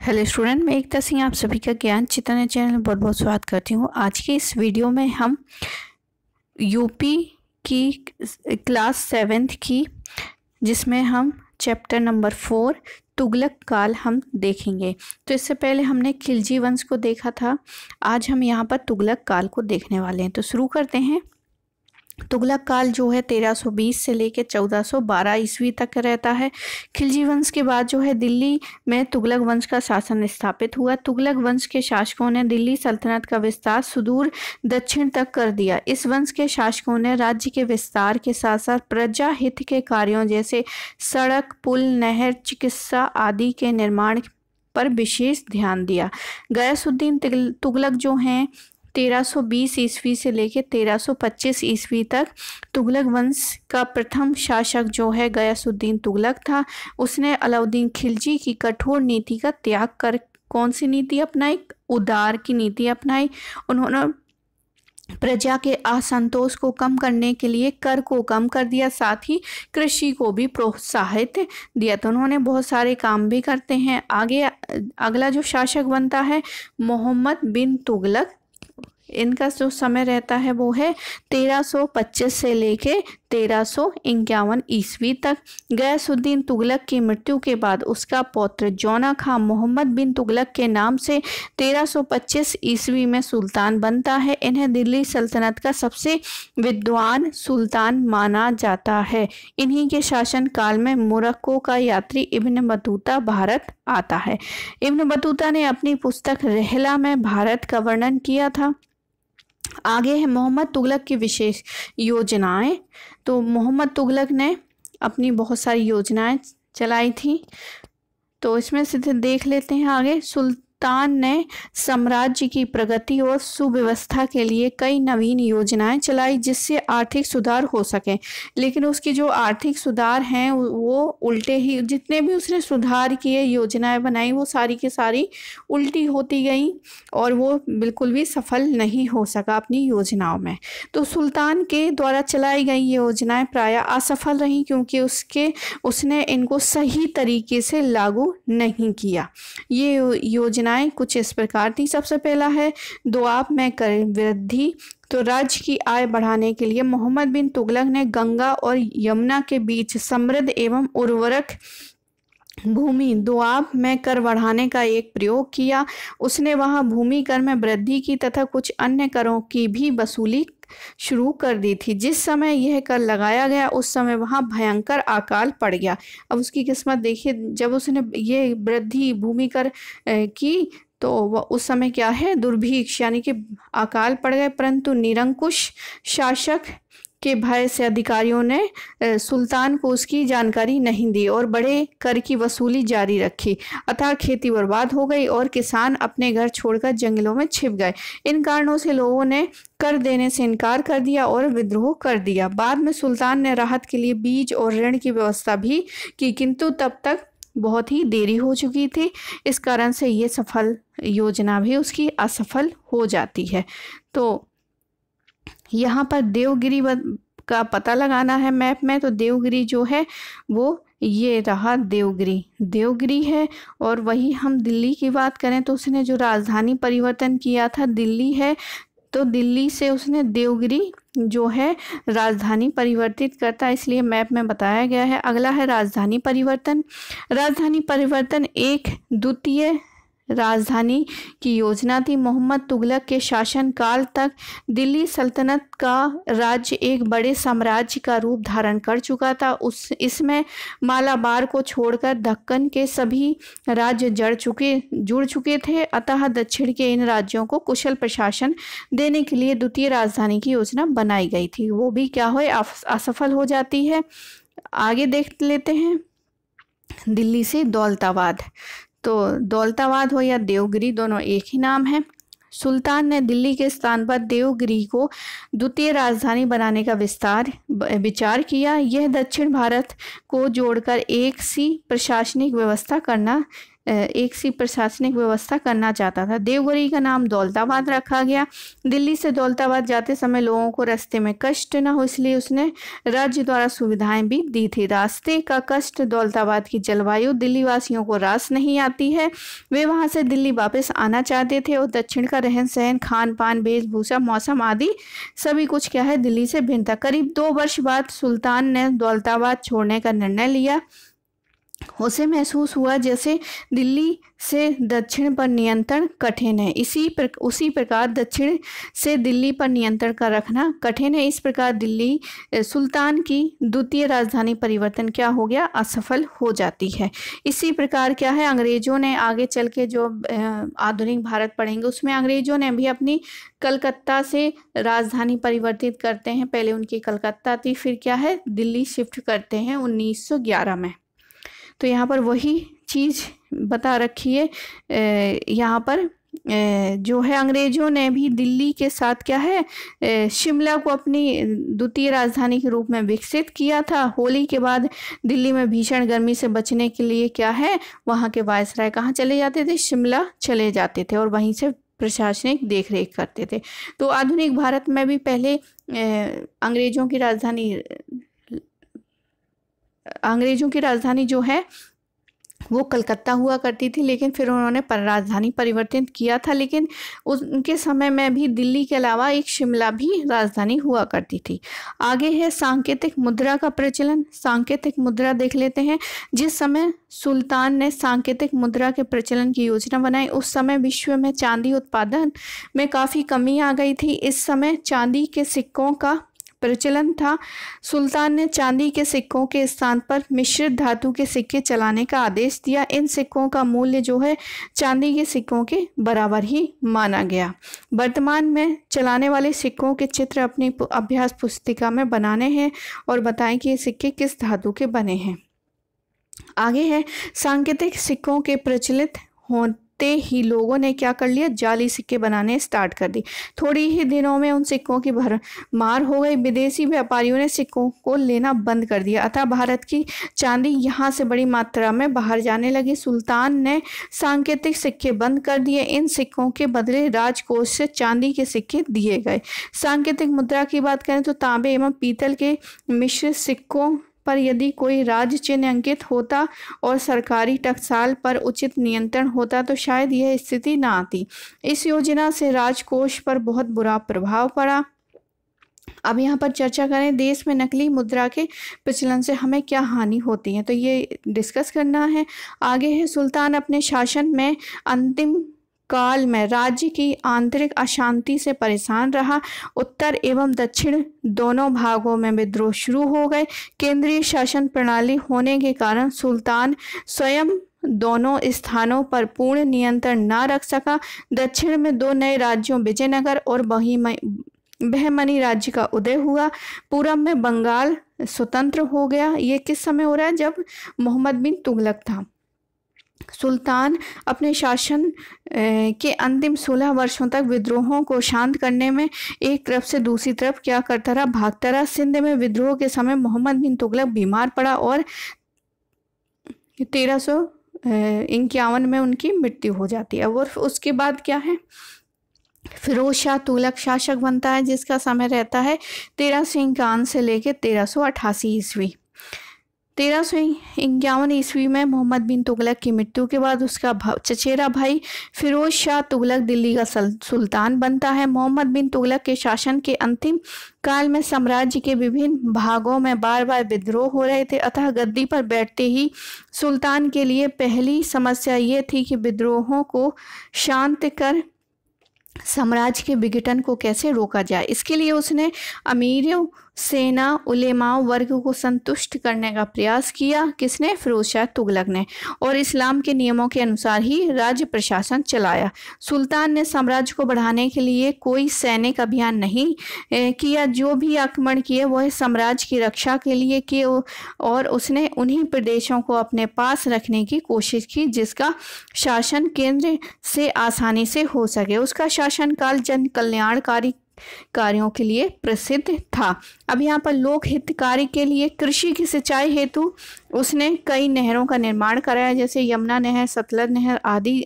Hello student, मैं एकता सिंह आप सभी का ज्ञान चेतना चैनल में बहुत बहुत स्वागत करती हूँ। आज के इस वीडियो में हम यूपी की क्लास 7th की, जिसमें हम चैप्टर नंबर 4 तुगलक काल हम देखेंगे। तो इससे पहले हमने खिलजी वंश को देखा था, आज हम यहाँ पर तुगलक काल को देखने वाले हैं। तो शुरू करते हैं। तुगलक काल जो है 1320 से लेकर 1412 ईस्वी तक रहता है। खिलजी वंश के बाद जो है दिल्ली में तुगलक वंश का शासन स्थापित हुआ। तुगलक वंश के शासकों ने दिल्ली सल्तनत का विस्तार सुदूर दक्षिण तक कर दिया। इस वंश के शासकों ने राज्य के विस्तार के साथ साथ प्रजा हित के कार्यों जैसे सड़क, पुल, नहर, चिकित्सा आदि के निर्माण पर विशेष ध्यान दिया। गयासुद्दीन तुगलक जो हैं 1320 ईस्वी से लेकर 1325 ईस्वी तक तुगलक वंश का प्रथम शासक जो है गयासुद्दीन तुगलक था। उसने अलाउद्दीन खिलजी की कठोर नीति का त्याग कर कौन सी नीति अपनाई? उदार की नीति अपनाई। उन्होंने प्रजा के असंतोष को कम करने के लिए कर को कम कर दिया, साथ ही कृषि को भी प्रोत्साहित दिया। तो उन्होंने बहुत सारे काम भी करते हैं। आगे अगला जो शासक बनता है मोहम्मद बिन तुगलक। इनका जो समय रहता है वो है 1325 से लेके 1351 ईस्वी तक। गयासुद्दीन तुगलक की मृत्यु के बाद उसका पौत्र जौना खां मोहम्मद बिन तुगलक के नाम से 1325 ईस्वी में सुल्तान बनता है। इन्हें दिल्ली सल्तनत का सबसे विद्वान सुल्तान माना जाता है। इन्हीं के शासन काल में मोरक्को का यात्री इब्न बतूता भारत आता है। इब्न बतूता ने अपनी पुस्तक रहला में भारत का वर्णन किया था। आगे है मोहम्मद तुगलक की विशेष योजनाएं। तो मोहम्मद तुगलक ने अपनी बहुत सारी योजनाएं चलाई थी, तो इसमें से देख लेते हैं। आगे सुल्तान ने साम्राज्य की प्रगति और सुव्यवस्था के लिए कई नवीन योजनाएं चलाई जिससे आर्थिक सुधार हो सके, लेकिन उसकी जो आर्थिक सुधार हैं वो उल्टे ही, जितने भी उसने सुधार किए, योजनाएं बनाई, वो सारी की सारी उल्टी होती गई और वो बिल्कुल भी सफल नहीं हो सका अपनी योजनाओं में। तो सुल्तान के द्वारा चलाई गई योजनाएं प्रायः असफल रहीं क्योंकि उसने इनको सही तरीके से लागू नहीं किया। ये योजनाएं कुछ इस प्रकार थी। सबसे पहला है दोआब में कर वृद्धि। तो राज्य की आय बढ़ाने के लिए मोहम्मद बिन तुगलक ने गंगा और यमुना के बीच समृद्ध एवं उर्वरक भूमि दोआब में कर बढ़ाने का एक प्रयोग किया। उसने वहां भूमि कर में वृद्धि की तथा कुछ अन्य करों की भी वसूली शुरू कर दी थी। जिस समय यह कर लगाया गया उस समय वहां भयंकर अकाल पड़ गया। अब उसकी किस्मत देखिए, जब उसने ये वृद्धि भूमि कर की तो उस समय क्या है, दुर्भिक्ष यानी कि अकाल पड़ गए, परंतु निरंकुश शासक के भय से अधिकारियों ने सुल्तान को उसकी जानकारी नहीं दी और बड़े कर की वसूली जारी रखी। अतः खेती बर्बाद हो गई और किसान अपने घर छोड़कर जंगलों में छिप गए। इन कारणों से लोगों ने कर देने से इनकार कर दिया और विद्रोह कर दिया। बाद में सुल्तान ने राहत के लिए बीज और ऋण की व्यवस्था भी की, किंतु तब तक बहुत ही देरी हो चुकी थी। इस कारण से ये सफल योजना भी उसकी असफल हो जाती है। तो यहाँ पर देवगिरी का पता लगाना है मैप में। तो देवगिरी जो है वो ये रहा, देवगिरी है। और वही हम दिल्ली की बात करें तो उसने जो राजधानी परिवर्तन किया था दिल्ली है, तो दिल्ली से उसने देवगिरी जो है राजधानी परिवर्तित करता है, इसलिए मैप में बताया गया है। अगला है राजधानी परिवर्तन। राजधानी परिवर्तन एक द्वितीय राजधानी की योजना थी। मोहम्मद तुगलक के शासन काल तक दिल्ली सल्तनत का राज्य एक बड़े साम्राज्य का रूप धारण कर चुका था। इसमें मालाबार को छोड़कर दक्कन के सभी राज्य जुड़ चुके थे। अतः दक्षिण के इन राज्यों को कुशल प्रशासन देने के लिए द्वितीय राजधानी की योजना बनाई गई थी, वो भी क्या हो असफल हो जाती है। आगे देख लेते हैं दिल्ली से दौलताबाद। तो दौलताबाद हो या देवगिरी, दोनों एक ही नाम है। सुल्तान ने दिल्ली के स्थान पर देवगिरी को द्वितीय राजधानी बनाने का विचार किया। यह दक्षिण भारत को जोड़कर एक सी प्रशासनिक व्यवस्था करना एक सी प्रशासनिक व्यवस्था करना चाहता था। देवगिरी का नाम दौलताबाद रखा गया। दिल्ली से दौलताबाद जाते समय लोगों को रास्ते में कष्ट न हो, इसलिए उसने राज्य द्वारा सुविधाएं भी दी थी। रास्ते का कष्ट, दौलताबाद की जलवायु दिल्ली वासियों को रास नहीं आती है। वे वहां से दिल्ली वापस आना चाहते थे और दक्षिण का रहन सहन, खान पान, वेशभूषा, मौसम आदि सभी कुछ क्या है, दिल्ली से भिन्न था। करीब 2 वर्ष बाद सुल्तान ने दौलताबाद छोड़ने का निर्णय लिया। उसे महसूस हुआ जैसे दिल्ली से दक्षिण पर नियंत्रण कठिन है। उसी प्रकार दक्षिण से दिल्ली पर नियंत्रण का रखना कठिन है। इस प्रकार दिल्ली सुल्तान की द्वितीय राजधानी परिवर्तन क्या हो गया, असफल हो जाती है। इसी प्रकार क्या है, अंग्रेजों ने आगे चल के जो आधुनिक भारत पढ़ेंगे उसमें अंग्रेजों ने भी अपनी कलकत्ता से राजधानी परिवर्तित करते हैं। पहले उनकी कलकत्ता थी, फिर क्या है, दिल्ली शिफ्ट करते हैं 1911 में। तो यहाँ पर वही चीज़ बता रखी है। यहाँ पर जो है अंग्रेजों ने भी दिल्ली के साथ क्या है, शिमला को अपनी द्वितीय राजधानी के रूप में विकसित किया था। होली के बाद दिल्ली में भीषण गर्मी से बचने के लिए क्या है, वहाँ के वायसराय कहाँ चले जाते थे, शिमला चले जाते थे और वहीं से प्रशासनिक देखरेख करते थे। तो आधुनिक भारत में भी पहले अंग्रेजों की राजधानी जो है वो कलकत्ता हुआ करती थी, लेकिन फिर उन्होंने राजधानी परिवर्तित किया था। लेकिन उनके समय में भी दिल्ली के अलावा एक शिमला भी राजधानी हुआ करती थी। आगे है सांकेतिक मुद्रा का प्रचलन। सांकेतिक मुद्रा देख लेते हैं। जिस समय सुल्तान ने सांकेतिक मुद्रा के प्रचलन की योजना बनाई, उस समय विश्व में चांदी उत्पादन में काफ़ी कमी आ गई थी। इस समय चांदी के सिक्कों का प्रचलन था। सुल्तान ने चांदी के सिक्कों के स्थान पर मिश्रित धातु के सिक्के चलाने का आदेश दिया। इन सिक्कों का मूल्य जो है चांदी के सिक्कों के बराबर ही माना गया। वर्तमान में चलाने वाले सिक्कों के चित्र अपनी अभ्यास पुस्तिका में बनाने हैं और बताएं कि ये सिक्के किस धातु के बने हैं। आगे है सांकेतिक सिक्कों के प्रचलित होते ही लोगों ने क्या कर लिया, जाली सिक्के बनाने स्टार्ट कर दी। थोड़ी ही दिनों में उन सिक्कों की भरमार हो गई। विदेशी व्यापारियों ने सिक्कों को लेना बंद कर दिया, अतः भारत की चांदी यहाँ से बड़ी मात्रा में बाहर जाने लगी। सुल्तान ने सांकेतिक सिक्के बंद कर दिए। इन सिक्कों के बदले राजकोष से चांदी के सिक्के दिए गए। सांकेतिक मुद्रा की बात करें तो तांबे एवं पीतल के मिश्रित सिक्कों पर यदि कोई राज चिन्ह अंकित होता और सरकारी टकसाल पर उचित नियंत्रण होता तो शायद यह स्थिति न आती। इस योजना से राजकोष पर बहुत बुरा प्रभाव पड़ा। अब यहाँ पर चर्चा करें देश में नकली मुद्रा के प्रचलन से हमें क्या हानि होती है, तो ये डिस्कस करना है। आगे है सुल्तान अपने शासन में अंतिम काल में राज्य की आंतरिक अशांति से परेशान रहा। उत्तर एवं दक्षिण दोनों भागों में विद्रोह शुरू हो गए। केंद्रीय शासन प्रणाली होने के कारण सुल्तान स्वयं दोनों स्थानों पर पूर्ण नियंत्रण न रख सका। दक्षिण में 2 नए राज्यों विजयनगर और बहमनी राज्य का उदय हुआ। पूरब में बंगाल स्वतंत्र हो गया। ये किस समय हो रहा है, जब मोहम्मद बिन तुगलक था। सुल्तान अपने शासन के अंतिम 16 वर्षों तक विद्रोहों को शांत करने में एक तरफ से दूसरी तरफ क्या करता रहा, भागता रहा। सिंध में विद्रोह के समय मोहम्मद बिन तुगलक बीमार पड़ा और 1351 में उनकी मृत्यु हो जाती है। और उसके बाद क्या है, फिरोज शाह तुगलक शासक बनता है, जिसका समय रहता है 1351 से लेकर 1388 ईस्वी। 1351 ईस्वी में मोहम्मद बिन तुगलक की मृत्यु के बाद उसका चचेरा भाई फिरोज शाह तुगलक दिल्ली का सुल्तान बनता है। मोहम्मद बिन तुगलक के शासन के अंतिम काल में साम्राज्य के विभिन्न भागों में बार बार विद्रोह हो रहे थे, अतः गद्दी पर बैठते ही सुल्तान के लिए पहली समस्या ये थी कि विद्रोहों को शांत कर साम्राज्य के विघटन को कैसे रोका जाए। इसके लिए उसने अमीरों, सेना, उलेमाओं वर्ग को संतुष्ट करने का प्रयास किया। किसने? फिरोज शाह तुगलक ने। और इस्लाम के नियमों के अनुसार ही राज्य प्रशासन चलाया। सुल्तान ने साम्राज्य को बढ़ाने के लिए कोई सैनिक अभियान नहीं किया। जो भी आक्रमण किए वह साम्राज्य की रक्षा के लिए किए और उसने उन्हीं प्रदेशों को अपने पास रखने की कोशिश की जिसका शासन केंद्र से आसानी से हो सके। उसका शासनकाल जन कल्याणकारी कार्यों के लिए प्रसिद्ध था। अब यहाँ पर लोक हितकारी के लिए कृषि की सिंचाई हेतु उसने कई नहरों का निर्माण कराया, जैसे यमुना नहर, सतलज नहर आदि,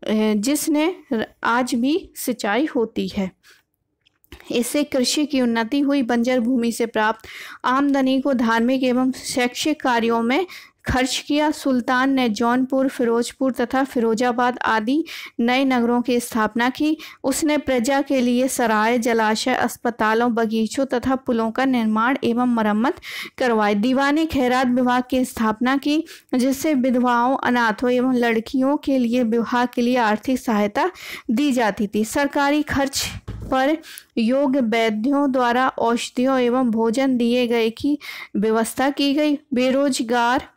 जिसने आज भी सिंचाई होती है। इससे कृषि की उन्नति हुई। बंजर भूमि से प्राप्त आमदनी को धार्मिक एवं शैक्षिक कार्यों में खर्च किया। सुल्तान ने जौनपुर, फिरोजपुर तथा फिरोजाबाद आदि नए नगरों की स्थापना की। उसने प्रजा के लिए सराय, जलाशय, अस्पतालों, बगीचों तथा पुलों का निर्माण एवं मरम्मत करवाई। दीवाने खैरात विभाग की स्थापना की, जिससे विधवाओं, अनाथों एवं लड़कियों के लिए विवाह के लिए आर्थिक सहायता दी जाती थी। सरकारी खर्च पर योग्य वैद्यों द्वारा औषधियों एवं भोजन दिए गए की व्यवस्था की गई। बेरोजगार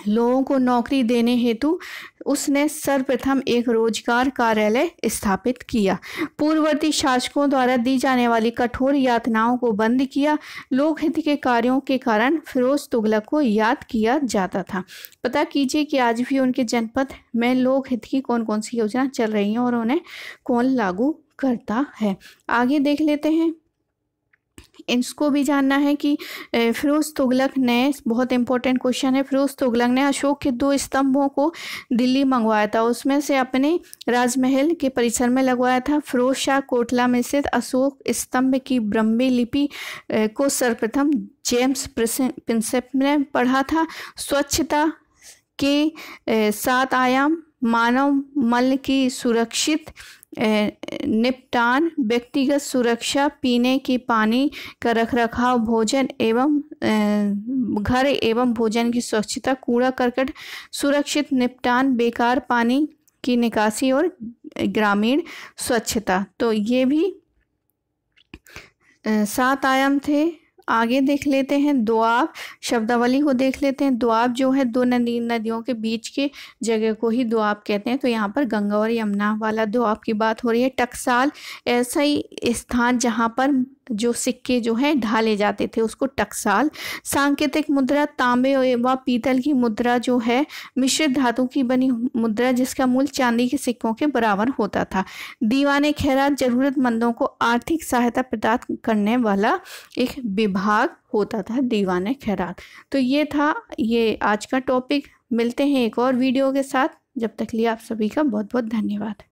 लोगों को नौकरी देने हेतु उसने सर्वप्रथम एक रोजगार कार्यालय स्थापित किया। पूर्ववर्ती शासकों द्वारा दी जाने वाली कठोर यातनाओं को बंद किया। लोकहित के कार्यों के कारण फिरोज तुगलक को याद किया जाता था। पता कीजिए कि आज भी उनके जनपद में लोकहित की कौन कौन सी योजना चल रही हैं और उन्हें कौन लागू करता है। आगे देख लेते हैं। इसको भी जानना है कि फिरोज तुगलक ने, बहुत इंपॉर्टेंट क्वेश्चन है, फिरोज तुगलक ने अशोक के 2 स्तंभों को दिल्ली मंगवाया था। उसमें से अपने राजमहल के परिसर में लगवाया था। फिरोज शाह कोटला में स्थित अशोक स्तंभ की ब्राह्मी लिपि को सर्वप्रथम जेम्स प्रिंसेप ने पढ़ा था। स्वच्छता के 7 आयाम, मानव मल की सुरक्षित निपटान, व्यक्तिगत सुरक्षा, पीने के पानी का रखरखाव, भोजन एवं घर एवं भोजन की स्वच्छता, कूड़ा करकट सुरक्षित निपटान, बेकार पानी की निकासी और ग्रामीण स्वच्छता। तो ये भी 7 आयाम थे। आगे देख लेते हैं दोआब, शब्दावली को देख लेते हैं। दोआब जो है 2 नदियों के बीच के जगह को ही दोआब कहते हैं। तो यहाँ पर गंगा और यमुना वाला दोआब की बात हो रही है। टकसाल ऐसा ही स्थान जहाँ पर जो सिक्के जो है ढाले जाते थे उसको टकसाल। सांकेतिक मुद्रा, तांबे व पीतल की मुद्रा जो है मिश्रित धातु की बनी मुद्रा, जिसका मूल्य चांदी के सिक्कों के बराबर होता था। दीवाने खैरात जरूरतमंदों को आर्थिक सहायता प्रदान करने वाला एक विभाग होता था, दीवाने खैरात। तो ये था ये आज का टॉपिक। मिलते हैं एक और वीडियो के साथ। जब तक लिए आप सभी का बहुत बहुत धन्यवाद।